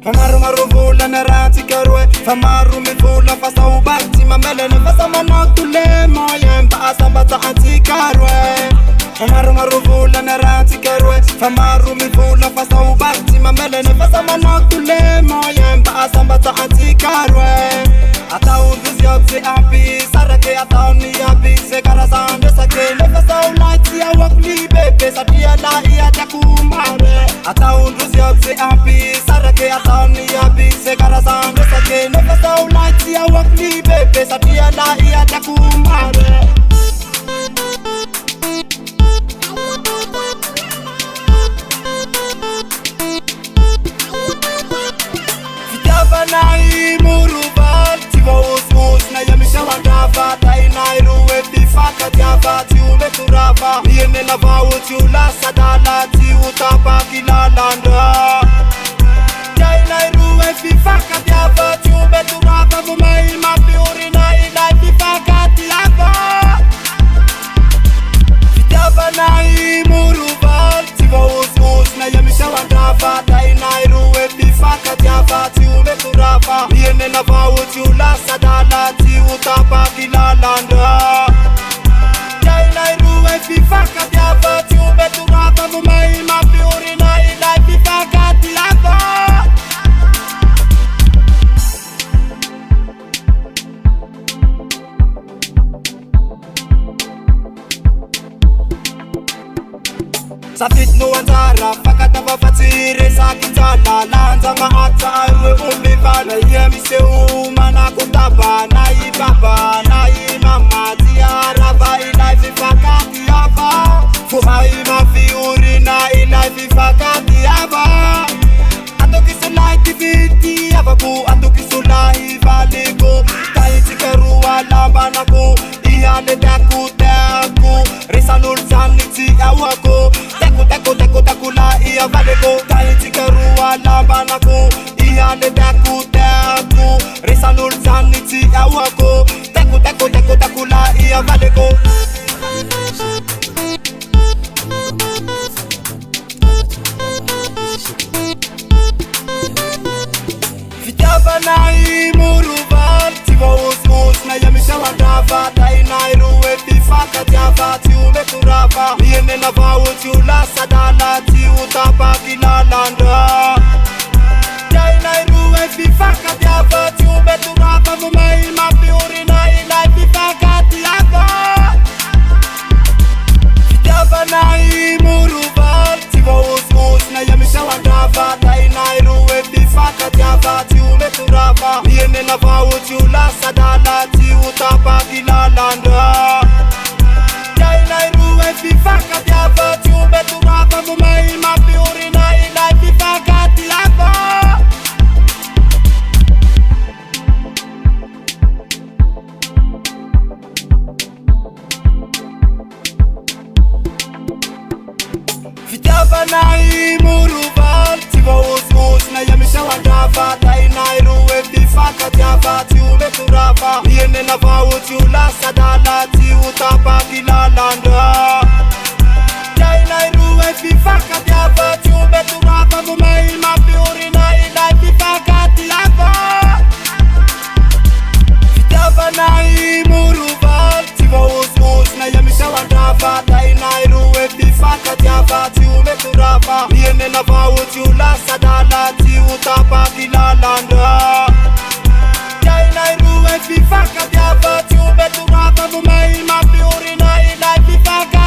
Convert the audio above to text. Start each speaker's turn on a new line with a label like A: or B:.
A: Mamaru maruvula na rati karwe Famaru mivula fasa ubati Mamele nefasa manotule moye Mpa asambata anti karwe Mamaru maruvula na rati karwe Famaru mivula fasa ubati Mamele nefasa manotule moye Mpa asambata anti karwe Ata unduzi yobzi ampi Sarake ata uni yabi Zekara sande sake Nefasa ulaiti ya wakli bebe Sadia la iya takumare Ata unduzi yobzi ampi Sarake ata uni yabi Zekara sande sake Nefasa ulaiti ya wakli bebe Sadia la iya takumare Fitaba na imurubal Tiwa us na yamisha wadafa Tainairu faka tiafa Tiume turafa Niene lava utiula sadala Tiutapa kilalanda Tainairu faka tiafa Tiume turafa Mumai mapiuri na ilai faka tiafa Fitaba na imurubal Tiwa us na yamisha wadafa Tainairu faka tiafa Tiume turafa Niene lava utiula sadala Tiutapa kilalanda Fifaka tiafa Tiume turafa Mumai mapiuri na ilai fifaka tiafa Safit nuantara Fakata wafatire Sakitala Lanza maata Awe umivana Yemise umana kutaba Na ibaba Na imama Tiarava ilai fifaka tiafa Fumai mafiuri Na ilai fifaka tiafa Atokisulai tiviti Avaku atokisulai valiku Taitikeruwa lambanako Ihale daku daku Risalul saniti awako Teku la iya valeko Taitikeruwa lambanako Ihale daku daku Risalul saniti awako Teku la iya valeko Fitaba na imurubal Tiwa us na yamisha wadafa Tainairu fifaka tiafa Tiume turafa Niene lava utiula sadala Tiutapa kilalanda Tainairu fifaka tiafa Tiume turafa Mumai mapiuri na ilai fifaka tiafa Fitaba na imurubal Tiwa us na yamisha wadafa Tainairu fifaka tiafa Tiume turafa Niene lava utiula sadala Tiutapa kilalanda Tainairu fifaka tiafa Tiume turafa Mumai mapiuri na ilai fifaka tiafa Fitaba na imurubal Tiwa us na yamisha wadafa Tainairu fifaka tiafa Tiume turafa Niene lava utiula sadala Tiutapa kilalanda Tainairu fifaka tiafa Tiume turafa Mumai mapiuri na ilai fifaka tiafa Fitaba na imurubal Tiwa us na yamisha wadafa Tainairu fifaka tiafa Tiume turafa Niene lava utiula sadala Tiutapa kilalanda Tainairu fifaka tiafa Tiume turafa Mumai mapiuri na ilai fifaka